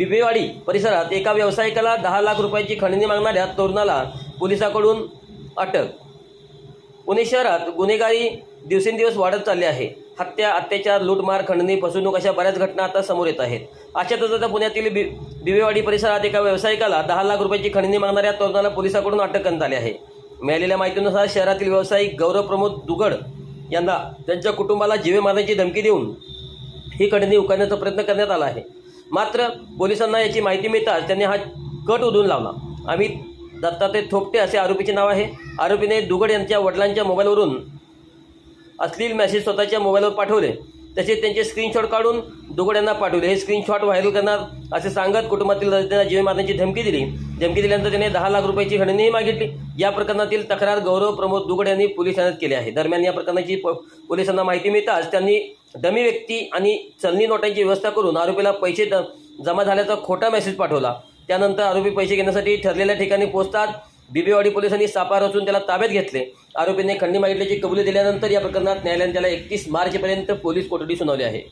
बिबेवाडी परिसरात एका व्यावसायिकाला 10 लाख रुपयांची खंडणी मागणाऱ्या तरुणाला पोलिसांकडून अटक। पुणे शहरात गुन्हेगारी दिवसेंदिवस वाढत चालली आहे। हत्या, अत्याचार, लूटमार, खंडणी, फसवणूक अशा बऱ्याच घटना आता समोर येत आहेत। अशातच आता पुण्यातील बिबेवाडी परिसरात एका व्यावसायिकाला 10 लाख रुपयांची खंडणी मागणाऱ्या तरुणाला पोलिसांकडून अटक करण्यात आली आहे। मिळालेल्या माहितीनुसार शहरातील व्यावसायिक गौरव प्रमोद दुगड यांना त्यांच्या कुटुंबाला जीवे मारण्याची धमकी देऊन ही खंडणी उकारण्याचा प्रयत्न करण्यात आला आहे। मात्र पोलिसांना याची माहिती मिळताच त्यांनी हा कट उधळून लावला। अमित दत्तात्रय थोपटे असे आरोपीचे नाव आहे। आरोपीने दुगड यांच्या वडिलांच्या मोबाईलवरून अश्लील मेसेज स्वतःच्या मोबाईलवर पाठवले, तसेच त्यांचे स्क्रीनशॉट काढून दुगड यांना पाठवले। हे स्क्रीनशॉट व्हायरल करणार असे सांगत कुटुंबातील सदस्यांना जीवे मारण्याची धमकी दिली। धमकी दिल्यानंतर त्याने 10 लाख रुपयाची खंडणीही मागितली। या प्रकरणातील तक्रार गौरव प्रमोद दुगड यांनी पोलीस ठाण्यात केली आहे। दरम्यान या प्रकरणाची पोलिसांना माहिती मिळताच त्यांनी डमी व्यक्ती आणि चलनी नोटांची व्यवस्था करून आरोपीला पैसे जमा झाल्याचा खोटा मेसेज पाठवला। त्यानंतर आरोपी पैसे घेण्यासाठी ठरलेल्या ठिकाणी पोहोचतात बिबेवाडी पोलिसांनी सापळा रचून त्याला ताब्यात घेतले। आरोपीने खंडणी मागितल्याची कबुली दिल्यानंतर या प्रकरणात न्यायालयाने त्याला 31 मार्चपर्यंत पोलीस कोठडी सुनावली आहे।